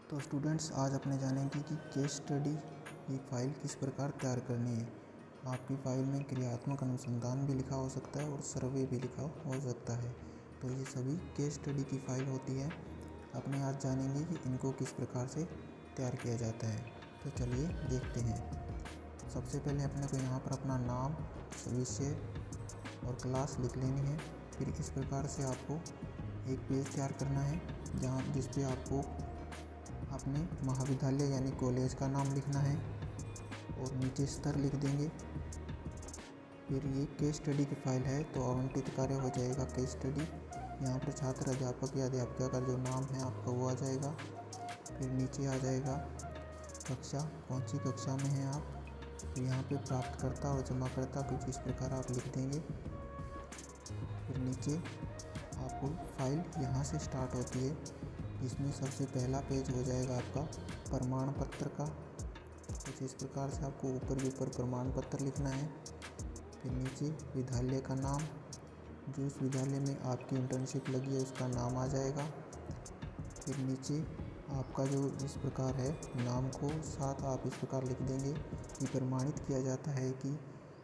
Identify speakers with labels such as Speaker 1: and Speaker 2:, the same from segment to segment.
Speaker 1: तो स्टूडेंट्स, आज अपने जानेंगे कि केस स्टडी की फ़ाइल किस प्रकार तैयार करनी है। आपकी फ़ाइल में क्रियात्मक अनुसंधान भी लिखा हो सकता है और सर्वे भी लिखा हो सकता है। तो ये सभी केस स्टडी की फ़ाइल होती है। अपने आज जानेंगे कि इनको किस प्रकार से तैयार किया जाता है। तो चलिए देखते हैं। सबसे पहले अपने को यहाँ पर अपना नाम, विषय और क्लास लिख लेनी है। फिर इस प्रकार से आपको एक पेज तैयार करना है जिस पे आपको अपने महाविद्यालय यानी कॉलेज का नाम लिखना है और नीचे स्तर लिख देंगे। फिर ये केस स्टडी की फ़ाइल है तो आवंटित कार्य हो जाएगा केस स्टडी। यहाँ पर छात्र, अध्यापक या अध्यापिका का जो नाम है आपका वो आ जाएगा। फिर नीचे आ जाएगा कक्षा, कौन सी कक्षा में हैं आप। फिर यहाँ पे प्राप्तकर्ता और जमाकर्ता कुछ इस प्रकार आप लिख देंगे। फिर नीचे आपको फ़ाइल यहाँ से स्टार्ट होती है, जिसमें सबसे पहला पेज हो जाएगा आपका प्रमाण पत्र का। कुछ इस प्रकार से आपको ऊपर के ऊपर प्रमाण पत्र लिखना है। फिर नीचे विद्यालय का नाम, जो इस विद्यालय में आपकी इंटर्नशिप लगी है उसका नाम आ जाएगा। फिर नीचे आपका जो इस प्रकार है नाम को साथ आप इस प्रकार लिख देंगे कि प्रमाणित किया जाता है कि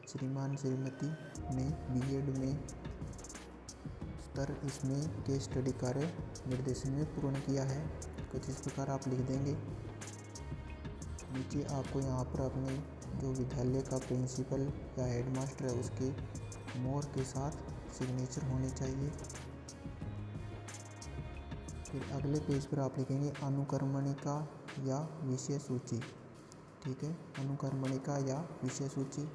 Speaker 1: श्रीमान श्रीमती ने बीएड में स्तर इसमें केस स्टडी कार्य निर्देशन में पूर्ण किया है। कुछ इस प्रकार आप लिख देंगे। नीचे आपको यहाँ पर अपने जो विद्यालय का प्रिंसिपल या हेडमास्टर है उसके मोहर के साथ सिग्नेचर होनी चाहिए। फिर अगले पेज पर आप लिखेंगे अनुक्रमणिका या विषय सूची। ठीक है, अनुक्रमणिका या विषय सूची।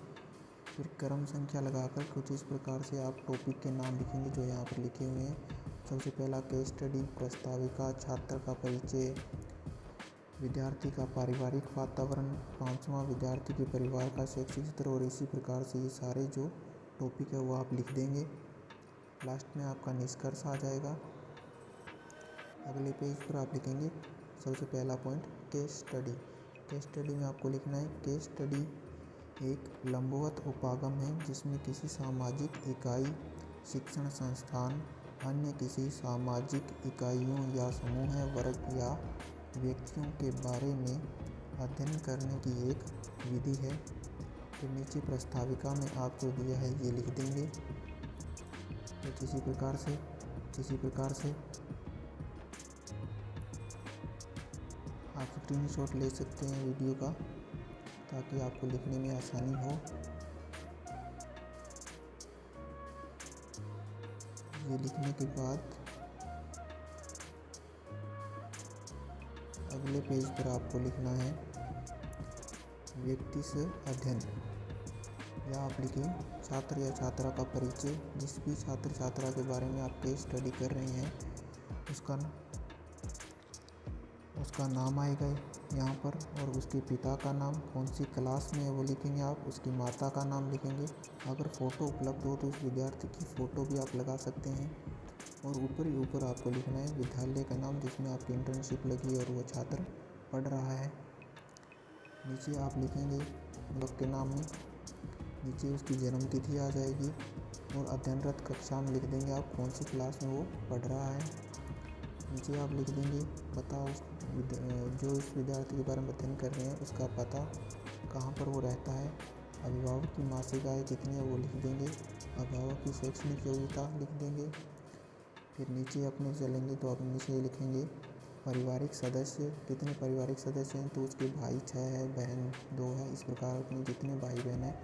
Speaker 1: फिर क्रम संख्या लगाकर कुछ इस प्रकार से आप टॉपिक के नाम लिखेंगे जो यहाँ पर लिखे हुए हैं। सबसे पहला केस स्टडी, प्रस्ताविका, छात्र का परिचय, विद्यार्थी का पारिवारिक वातावरण, पाँचवा विद्यार्थी के परिवार का शैक्षिक स्तर, और इसी प्रकार से ये सारे जो टॉपिक है वो आप लिख देंगे। लास्ट में आपका निष्कर्ष आ जाएगा। अगले पेज पर आप लिखेंगे सबसे पहला point case study. Case study में आपको लिखना है केस स्टडी एक लंबवत उपागम है जिसमें किसी सामाजिक इकाई, शिक्षण संस्थान, अन्य किसी सामाजिक इकाइयों या समूह, वर्ग या व्यक्तियों के बारे में अध्ययन करने की एक विधि है। फिर नीचे प्रस्ताविका में आप जो दिया है ये लिख देंगे। तो इसी प्रकार से आप स्क्रीनशॉट ले सकते हैं वीडियो का, ताकि आपको लिखने में आसानी हो। ये लिखने के बाद अगले पेज पर आपको लिखना है व्यक्ति से अध्ययन, या आप लिखें छात्र या छात्रा का परिचय। जिस भी छात्र छात्रा के बारे में आप केस स्टडी कर रहे हैं उसका नाम आएगा यहाँ पर, और उसके पिता का नाम, कौन सी क्लास में है वो लिखेंगे आप। उसकी माता का नाम लिखेंगे। अगर फ़ोटो उपलब्ध हो तो उस विद्यार्थी की फ़ोटो भी आप लगा सकते हैं। और ऊपर ही ऊपर आपको लिखना है विद्यालय का नाम जिसमें आपकी इंटर्नशिप लगी और वो छात्र पढ़ रहा है। नीचे आप लिखेंगे मतलब के नाम में नीचे उसकी जन्म तिथि आ जाएगी, और अध्ययनरत कक्षा में लिख देंगे आप कौन सी क्लास में वो पढ़ रहा है। नीचे आप लिख देंगे पता, जो इस विद्यार्थी के बारे में अध्ययन कर रहे हैं उसका पता, कहाँ पर वो रहता है। अभिभावक की मासिक आय कितनी है वो लिख देंगे। अभिभावक की शैक्षणिक योग्यता लिख देंगे। फिर नीचे अपने चलेंगे तो अपने नीचे लिखेंगे पारिवारिक सदस्य, कितने पारिवारिक सदस्य हैं तो उसके भाई 6 है, बहन 2 है। इस प्रकार अपने जितने भाई बहन हैं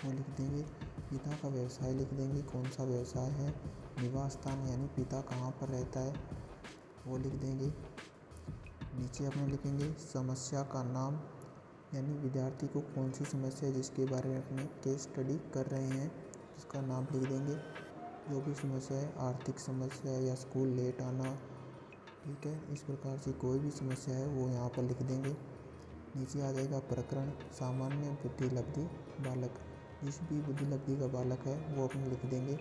Speaker 1: वो लिख देंगे। पिता का व्यवसाय लिख देंगे, कौन सा व्यवसाय है। निवास स्थान यानी पिता कहाँ पर रहता है वो लिख देंगे। नीचे अपने लिखेंगे समस्या का नाम, यानी विद्यार्थी को कौन सी समस्या है जिसके बारे में अपने केस स्टडी कर रहे हैं उसका नाम लिख देंगे। जो भी समस्या है, आर्थिक समस्या है या स्कूल लेट आना, ठीक है, इस प्रकार से कोई भी समस्या है वो यहाँ पर लिख देंगे। नीचे आ जाएगा प्रकरण सामान्य बुद्धि लब्धि बालक, जिस भी बुद्धि लब्धि का बालक है वो अपने लिख देंगे।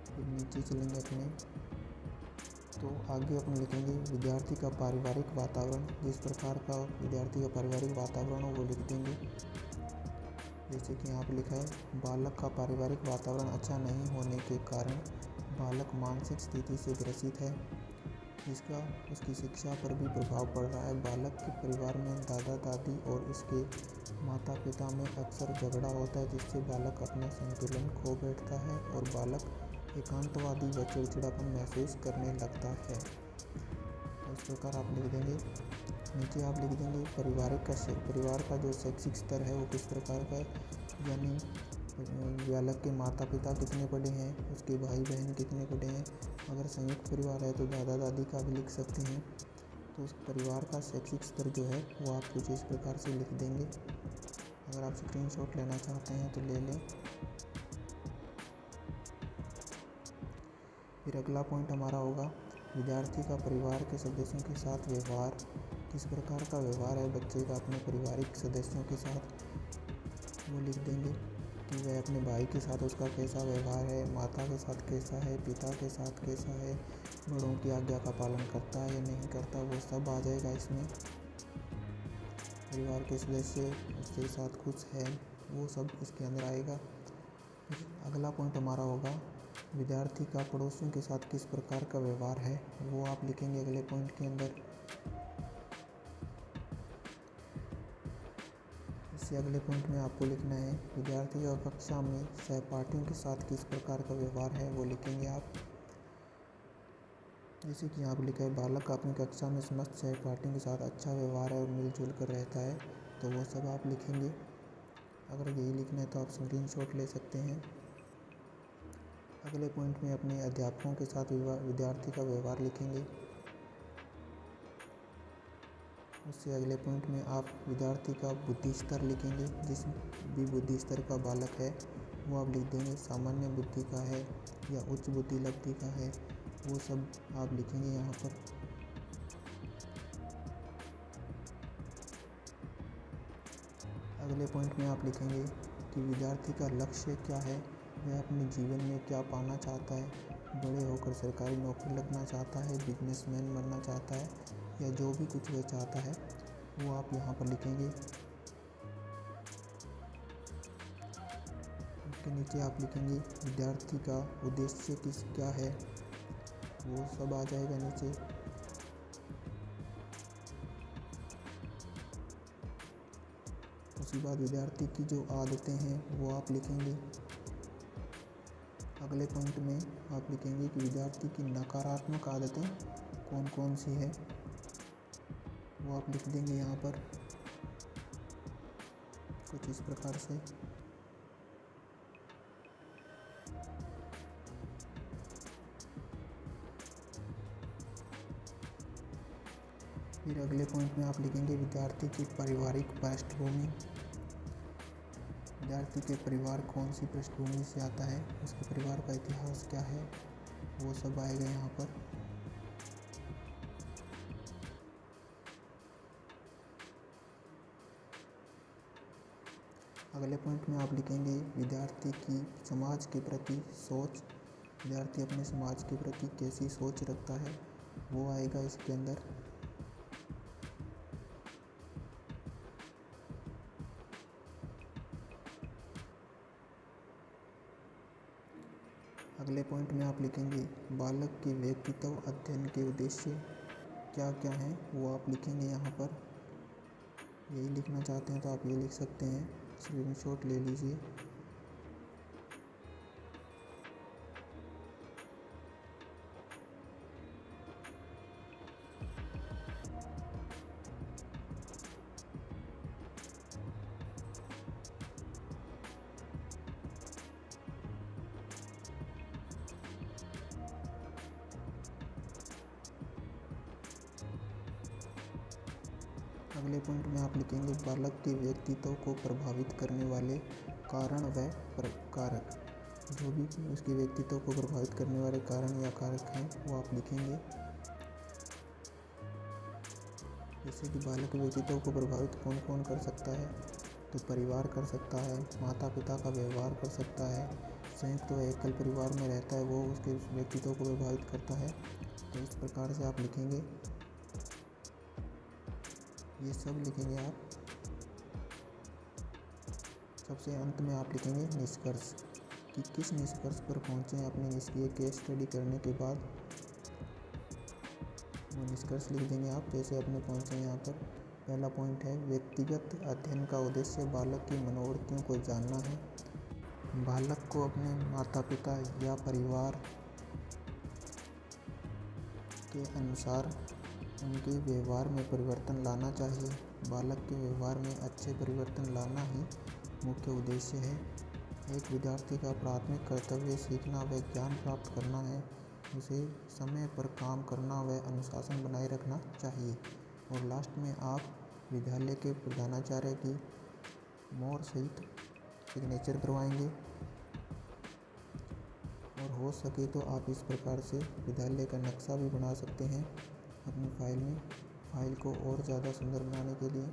Speaker 1: फिर नीचे चलेंगे अपने तो आगे अपने लिखेंगे विद्यार्थी का पारिवारिक वातावरण, जिस प्रकार का विद्यार्थी का पारिवारिक वातावरण हो वो लिख देंगे। जैसे कि यहाँ पर लिखा है बालक का पारिवारिक वातावरण अच्छा नहीं होने के कारण बालक मानसिक स्थिति से ग्रसित है। जिसका उसकी शिक्षा पर भी प्रभाव पड़ रहा है। बालक के परिवार में दादा दादी और उसके माता पिता में अक्सर झगड़ा होता है, जिससे बालक अपना संतुलन खो बैठता है और बालक एकांतवादी व चिड़चिड़ापन महसूस करने लगता है। तो इस प्रकार आप लिख देंगे। नीचे आप लिख देंगे परिवार का जो शैक्षिक स्तर है वो किस प्रकार का है, यानी बालक के माता पिता कितने पढ़े हैं, उसके भाई बहन कितने पढ़े हैं। अगर संयुक्त परिवार है तो दादा दादी का भी लिख सकते हैं। तो उस परिवार का शैक्षिक स्तर जो है वो आप कुछ इस प्रकार से लिख देंगे। अगर आप स्क्रीनशॉट लेना चाहते हैं तो ले लें। फिर अगला पॉइंट हमारा होगा विद्यार्थी का परिवार के सदस्यों के साथ व्यवहार। किस प्रकार का व्यवहार है बच्चे का अपने पारिवारिक सदस्यों के साथ, वो लिख देंगे कि वह अपने भाई के साथ उसका कैसा व्यवहार है, माता के साथ कैसा है, पिता के साथ कैसा है, बड़ों की आज्ञा का पालन करता है या नहीं करता, वो सब आ जाएगा इसमें। परिवार के सदस्य उसके साथ खुश है, वो सब इसके अंदर आएगा। अगला पॉइंट हमारा होगा विद्यार्थी का पड़ोसियों के साथ किस प्रकार का व्यवहार है, वो आप लिखेंगे अगले पॉइंट के अंदर। इससे अगले पॉइंट में आपको लिखना है विद्यार्थी का कक्षा में सहपाठियों के साथ किस प्रकार का व्यवहार है, वो लिखेंगे आप। जैसे कि यहाँ पर लिखा है बालक अपनी कक्षा में समस्त सहपाठियों के साथ अच्छा व्यवहार है और मिलजुल कर रहता है, तो वो सब आप लिखेंगे। अगर यही लिखना है तो आप स्क्रीनशॉट ले सकते हैं। अगले पॉइंट में अपने अध्यापकों के साथ विद्यार्थी का व्यवहार लिखेंगे। उससे अगले पॉइंट में आप विद्यार्थी का बुद्धि स्तर लिखेंगे। जिस भी बुद्धि स्तर का बालक है वो आप लिख देंगे, सामान्य बुद्धि का है या उच्च बुद्धि लब्धि का है, वो सब आप लिखेंगे यहाँ पर। अगले पॉइंट में आप लिखेंगे कि विद्यार्थी का लक्ष्य क्या है, वह अपने जीवन में क्या पाना चाहता है, बड़े होकर सरकारी नौकरी लगना चाहता है, बिजनेसमैन बनना चाहता है या जो भी कुछ वह चाहता है वो आप यहाँ पर लिखेंगे। उसके नीचे आप लिखेंगे विद्यार्थी का उद्देश्य क्या है, वो सब आ जाएगा नीचे। उसके बाद विद्यार्थी की जो आदतें हैं वो आप लिखेंगे। अगले पॉइंट में आप लिखेंगे कि विद्यार्थी की नकारात्मक आदतें कौन कौन सी है, वो आप लिख देंगे यहाँ पर कुछ इस प्रकार से। फिर अगले पॉइंट में आप लिखेंगे विद्यार्थी की पारिवारिक पृष्ठभूमि। विद्यार्थी के परिवार कौन सी पृष्ठभूमि से आता है, उसके परिवार का इतिहास क्या है, वो सब आएगा यहाँ पर। अगले पॉइंट में आप लिखेंगे विद्यार्थी की समाज के प्रति सोच। विद्यार्थी अपने समाज के प्रति कैसी सोच रखता है, वो आएगा इसके अंदर। अगले पॉइंट में आप लिखेंगे बालक के व्यक्तित्व अध्ययन के उद्देश्य क्या क्या हैं, वो आप लिखेंगे यहाँ पर। यही लिखना चाहते हैं तो आप ये लिख सकते हैं, स्क्रीनशॉट ले लीजिए। अगले पॉइंट में आप लिखेंगे बालक के व्यक्तित्व को प्रभावित करने वाले कारण व कारक। जो भी उसके व्यक्तित्व को प्रभावित करने वाले कारण या कारक हैं वो आप लिखेंगे। जैसे कि बालक के व्यक्तित्व को प्रभावित कौन कौन कर सकता है, तो परिवार कर सकता है, माता पिता का व्यवहार कर सकता है, संयुक्त व एकल परिवार में रहता है वो उसके व्यक्तित्व को प्रभावित करता है। तो इस प्रकार से आप लिखेंगे, ये सब लिखेंगे आप। सबसे अंत में आप लिखेंगे निष्कर्ष, कि किस निष्कर्ष पर पहुँचे अपने निष्क्रिय केस स्टडी करने के बाद। वो निष्कर्ष लिख देंगे आप जैसे अपने पहुँचे यहाँ पर। पहला पॉइंट है, व्यक्तिगत अध्ययन का उद्देश्य बालक की मनोवृत्तियों को जानना है। बालक को अपने माता पिता या परिवार के अनुसार उनके व्यवहार में परिवर्तन लाना चाहिए। बालक के व्यवहार में अच्छे परिवर्तन लाना ही मुख्य उद्देश्य है। एक विद्यार्थी का प्राथमिक कर्तव्य सीखना व ज्ञान प्राप्त करना है। उसे समय पर काम करना व अनुशासन बनाए रखना चाहिए। और लास्ट में आप विद्यालय के प्रधानाचार्य की मोहर सहित सिग्नेचर करवाएंगे। और हो सके तो आप इस प्रकार से विद्यालय का नक्शा भी बना सकते हैं अपनी फाइल में। फाइल को और ज़्यादा सुंदर बनाने के लिए